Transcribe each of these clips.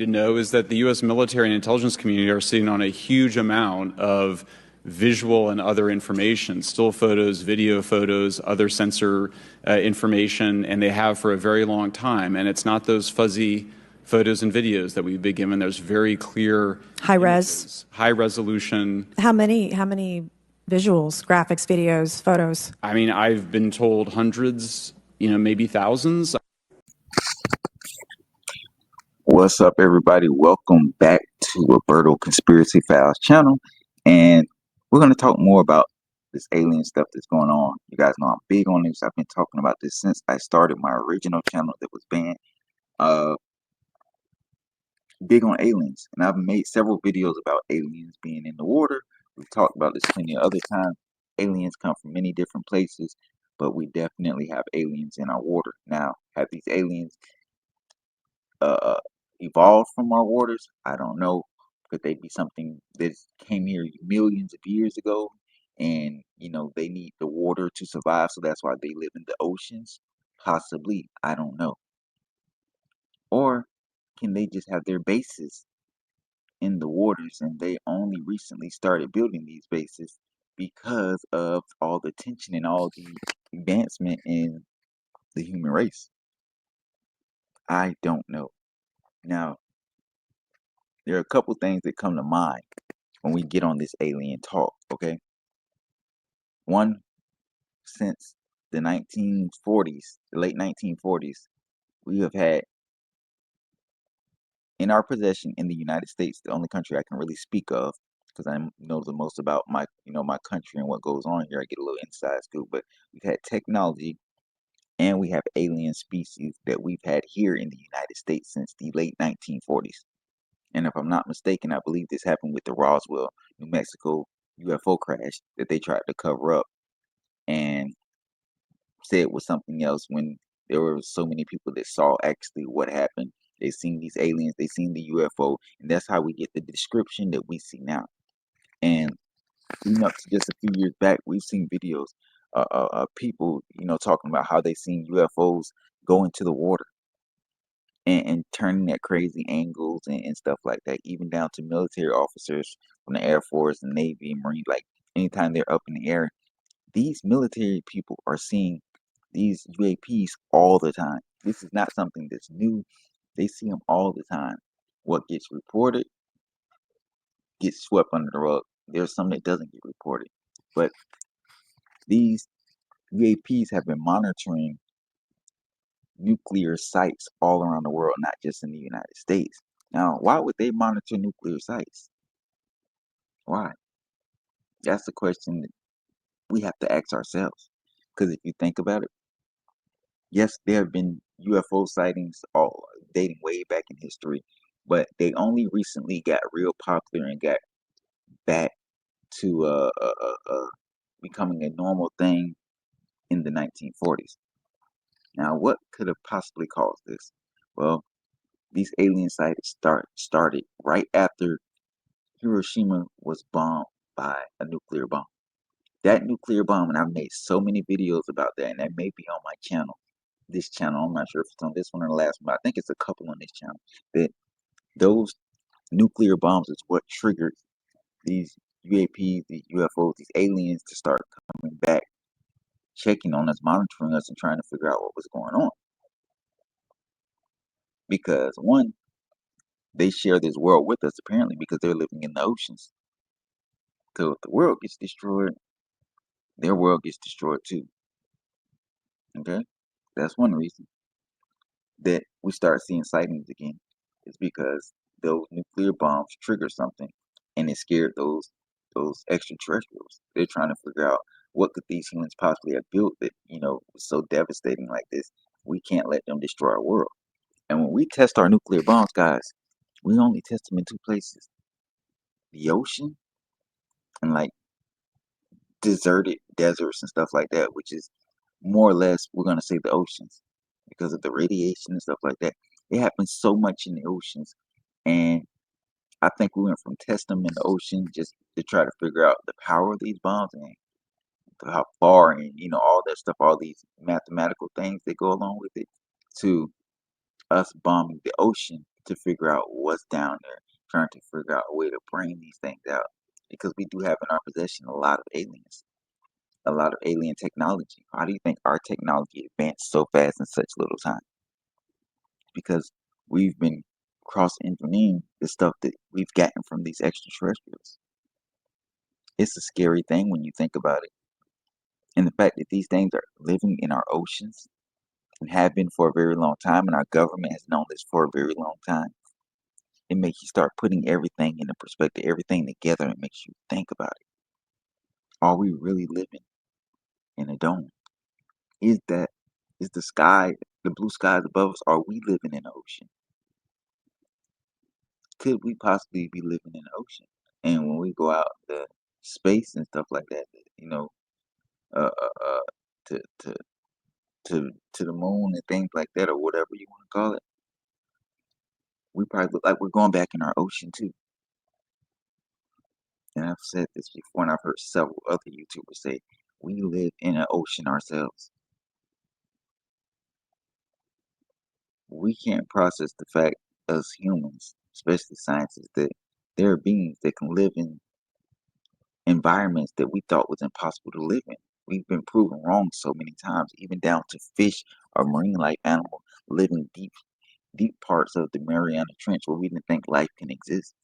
To know is that the U.S. military and intelligence community are sitting on a huge amount of visual and other information, still photos, video photos, other sensor information, and they have for a very long time. And it's not those fuzzy photos and videos that we've been given. There's very clear High res. images, high resolution. How many visuals, graphics, videos, photos? I mean, I've been told hundreds, maybe thousands. What's up, everybody? Welcome back to Roberto Conspiracy Files channel, and we're going to talk more about this alien stuff that's going on. You guys know I'm big on this. I've been talking about this since I started my original channel that was banned. Big on aliens, and I've made several videos about aliens being in the water. We've talked about this plenty of other times. Aliens come from many different places, but we definitely have aliens in our water. Now, have these aliens evolved from our waters? I don't know. Could they be something that came here millions of years ago, and they need the water to survive, so that's why they live in the oceans? Possibly, I don't know. Or can they just have their bases in the waters, and they only recently started building these bases because of all the tension and all the advancement in the human race? I don't know. Now, there are a couple things that come to mind when we get on this alien talk, okay? One, since the 1940s, the late 1940s, we have had in our possession in the United States, the only country I can really speak of, because I know the most about my country and what goes on here. I get a little inside scoop, but we've had technology and we have alien species that we've had here in the United States since the late 1940s. And if I'm not mistaken, I believe this happened with the Roswell, New Mexico UFO crash that they tried to cover up and say it was something else when there were so many people that saw actually what happened. They seen these aliens, they seen the UFO, and that's how we get the description that we see now. And up to just a few years back, we've seen videos of people, talking about how they seen UFOs go into the water and turning at crazy angles and stuff like that, even down to military officers from the Air Force and Navy and Marine. Like anytime they're up in the air, these military people are seeing these UAPs all the time. This is not something that's new. They see them all the time. What gets reported gets swept under the rug. There's some that doesn't get reported. But these UAPs have been monitoring nuclear sites all around the world, not just in the United States. Now, why would they monitor nuclear sites? Why? That's the question that we have to ask ourselves. Because if you think about it, yes, there have been UFO sightings all dating way back in history, but they only recently got real popular and got back to becoming a normal thing in the 1940s. Now, what could have possibly caused this? Well, these alien sightings started right after Hiroshima was bombed by a nuclear bomb. That nuclear bomb, and I've made so many videos about that, and that may be on my channel. This channel, I'm not sure if it's on this one or the last one, but I think it's a couple on this channel. That those nuclear bombs is what triggered these UAPs, these UFOs, these aliens to start coming back, checking on us, monitoring us, and trying to figure out what was going on. Because one, they share this world with us apparently because they're living in the oceans. So if the world gets destroyed, their world gets destroyed too. Okay? That's one reason that we start seeing sightings again. Is because those nuclear bombs trigger something and it scared those extraterrestrials. They're trying to figure out what could these humans possibly have built that, was so devastating like this. We can't let them destroy our world. And when we test our nuclear bombs, guys, we only test them in two places. The ocean and like deserted deserts and stuff like that, which is more or less, we're going to say the oceans because of the radiation and stuff like that. It happens so much in the oceans. And I think we went from testing them in the ocean just to try to figure out the power of these bombs and how far and, all that stuff, all these mathematical things that go along with it, to us bombing the ocean to figure out what's down there, trying to figure out a way to bring these things out. Because we do have in our possession a lot of aliens, a lot of alien technology. How do you think our technology advanced so fast in such little time? Because we've been cross-engineering the stuff that we've gotten from these extraterrestrials. It's a scary thing when you think about it. And the fact that these things are living in our oceans and have been for a very long time, and our government has known this for a very long time, it makes you start putting everything into perspective, everything together, and it makes you think about it. Are we really living in a dome? Is that is the sky, the blue skies above us, are we living in the ocean? Could we possibly be living in the ocean? And when we go out to space and stuff like that, uh, uh, uh to to to the moon and things like that, or whatever you want to call it, we probably look like we're going back in our ocean too. And I've said this before, and I've heard several other YouTubers say we live in an ocean ourselves. We can't process the fact, as humans, especially scientists, that there are beings that can live in environments that we thought was impossible to live in. We've been proven wrong so many times, even down to fish or marine-like animal living deep parts of the Mariana Trench where we didn't think life can exist.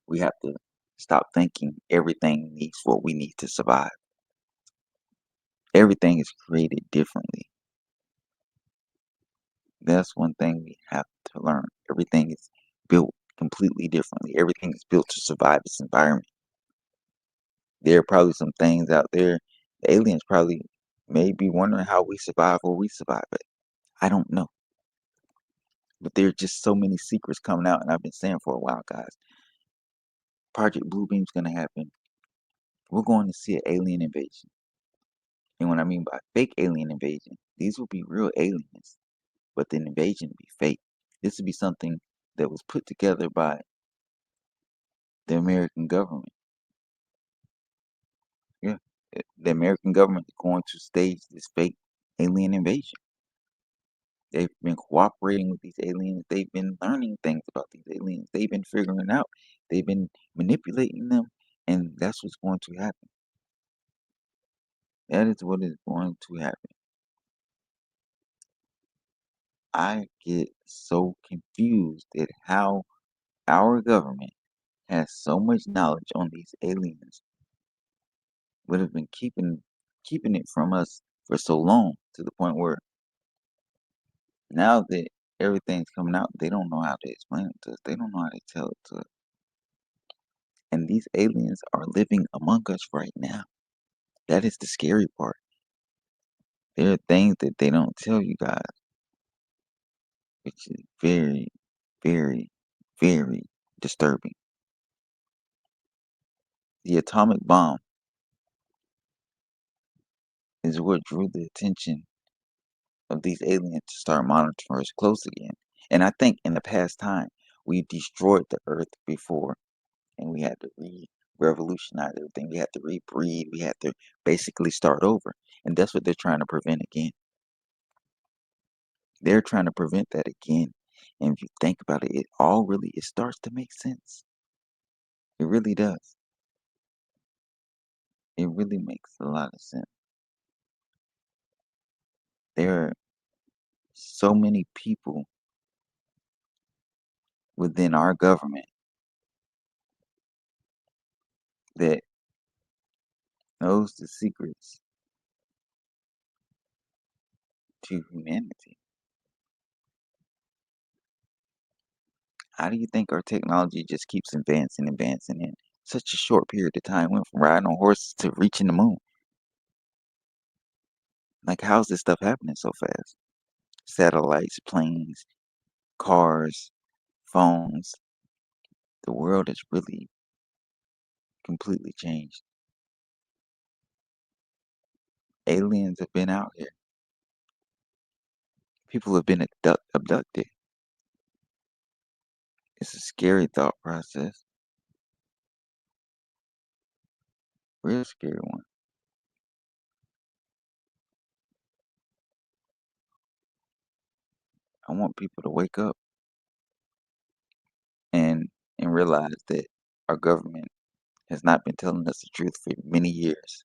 We have to stop thinking everything needs what we need to survive. Everything is created differently. That's one thing we have to learn. Everything is built completely differently. Everything is built to survive its environment. There are probably some things out there. The aliens probably may be wondering how we survive or we survive it. I don't know. But there are just so many secrets coming out, and I've been saying for a while, guys. Project Bluebeam's gonna happen. We're going to see an alien invasion. And what I mean by fake alien invasion, these will be real aliens, but the invasion will be fake. This would be something that was put together by the American government. Yeah, the American government is going to stage this fake alien invasion. They've been cooperating with these aliens. They've been learning things about these aliens. They've been figuring it out. They've been manipulating them, and that's what's going to happen. That is what is going to happen. I get so confused at how our government has so much knowledge on these aliens, but have been keeping it from us for so long, to the point where now that everything's coming out, they don't know how to explain it to us. They don't know how to tell it to us. And these aliens are living among us right now. That is the scary part. There are things that they don't tell you guys, which is very, very, very disturbing. The atomic bomb is what drew the attention of these aliens to start monitoring us close again. And I think in the past time, we destroyed the earth before, and we had to revolutionize everything. We had to rebreed. We had to basically start over. And that's what they're trying to prevent again. They're trying to prevent that again. And if you think about it, it starts to make sense. It really does. It really makes a lot of sense. There are so many people within our government that knows the secrets to humanity. How do you think our technology just keeps advancing in such a short period of time? Went from riding on horses to reaching the moon. Like, how's this stuff happening so fast? Satellites, planes, cars, phones. The world has really completely changed. Aliens have been out here. People have been abducted. It's a scary thought process. Real scary one. I want people to wake up. and realize that our government has not been telling us the truth for many years.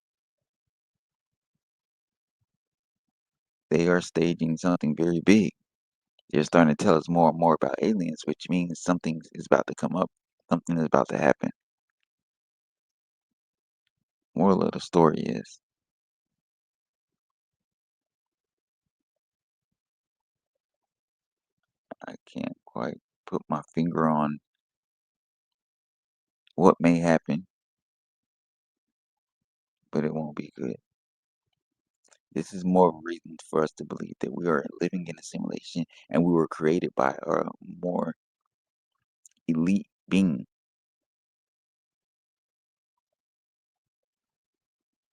They are staging something very big. They're starting to tell us more and more about aliens, which means something is about to come up, something is about to happen. Moral of the story is I can't quite put my finger on what may happen, but it won't be good. This is more of a reason for us to believe that we are living in a simulation and we were created by a more elite being.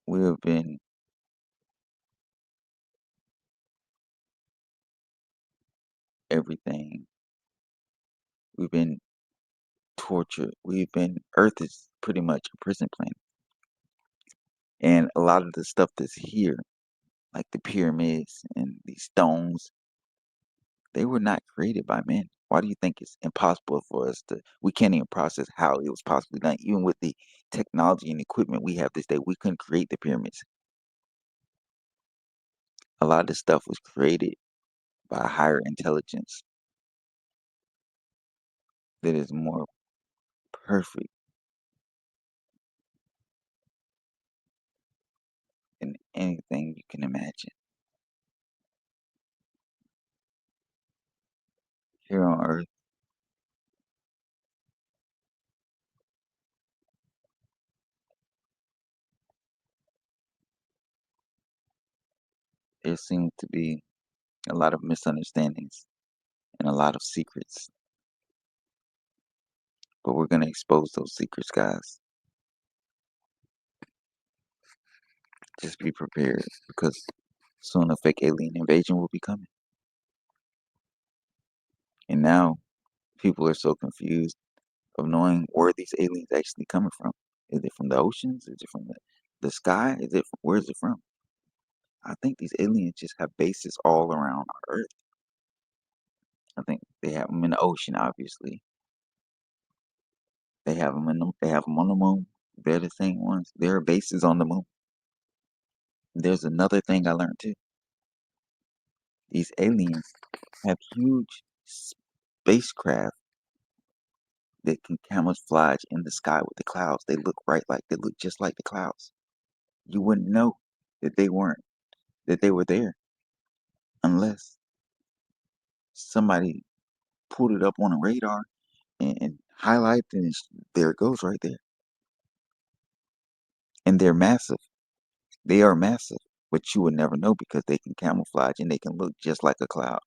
We have been everything. We've been tortured. Earth is pretty much a prison planet. And a lot of the stuff that's here, like the pyramids and these stones, they were not created by men. Why do you think it's impossible for us we can't even process how it was possibly done? Even with the technology and equipment we have this day, we couldn't create the pyramids. A lot of this stuff was created by a higher intelligence that is more perfect than anything you can imagine. Here on Earth, there seems to be a lot of misunderstandings and a lot of secrets, but we're going to expose those secrets, guys. Just be prepared because soon a fake alien invasion will be coming. And now people are so confused of knowing where these aliens actually coming from. Is it from the oceans? Is it from the sky? Where is it from? I think these aliens just have bases all around our Earth. I think they have them in the ocean, obviously. They have them on the moon. They're the same ones. There are bases on the moon. There's another thing I learned too. These aliens have huge spacecraft that can camouflage in the sky with the clouds. They look just like the clouds. You wouldn't know that they were there unless somebody pulled it up on a radar and highlighted it, and there it goes right there. And they're massive. They are massive, but you would never know because they can camouflage and they can look just like a cloud.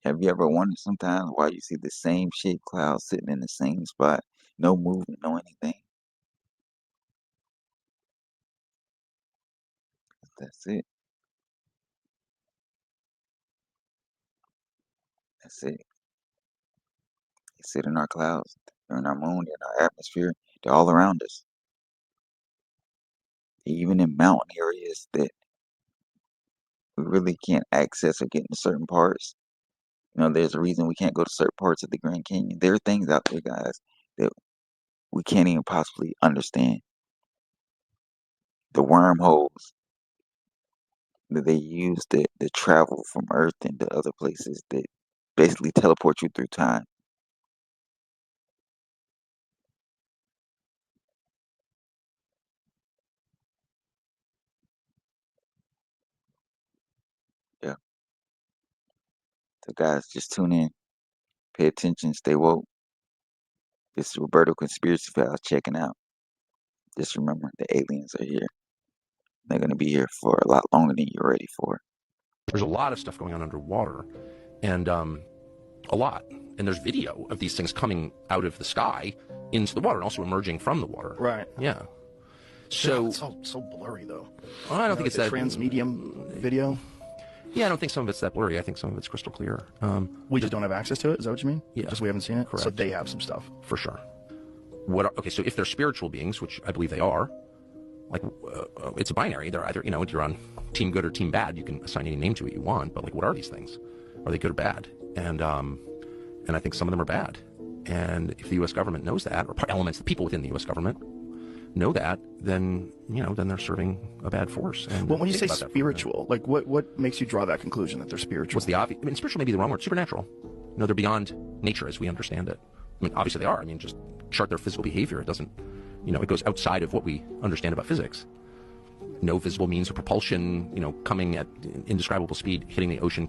Have you ever wondered sometimes why you see the same shaped cloud sitting in the same spot, no movement, no anything? That's it. That's it. They sit in our clouds, they're in our moon, they're in our atmosphere, they're all around us. Even in mountain areas that we really can't access or get into certain parts. There's a reason we can't go to certain parts of the Grand Canyon. There are things out there, guys, that we can't even possibly understand. The wormholes that they use to travel from Earth into other places that basically teleport you through time. Yeah. So guys, just tune in, pay attention, stay woke. This is Roberto Conspiracy Files checking out. Just remember, the aliens are here. They're going to be here for a lot longer than you're ready for. There's a lot of stuff going on underwater, and a lot. And there's video of these things coming out of the sky into the water and also emerging from the water. Right. Yeah. So it's all so blurry though. Well, I don't think it's that transmedium video. Yeah, I don't think some of it's that blurry. I think some of it's crystal clear. We just don't have access to it. Is that what you mean? Yeah. Just we haven't seen it. Correct. So they have some stuff for sure. Okay, so if they're spiritual beings, which I believe they are, like it's a binary. They're either you're on team good or team bad. You can assign any name to it you want, but like, what are these things? Are they good or bad? And and I think some of them are bad. And if the U.S. government knows that, or elements, the people within the U.S. government know that, then then they're serving a bad force. And Well, when you say think about that for a minute. spiritual, like what makes you draw that conclusion that they're spiritual? What's the obvious? I mean, spiritual may be the wrong word. Supernatural. They're beyond nature as we understand it. I mean, obviously they are. I mean, just chart their physical behavior. It doesn't, it goes outside of what we understand about physics. No visible means of propulsion, coming at indescribable speed, hitting the ocean,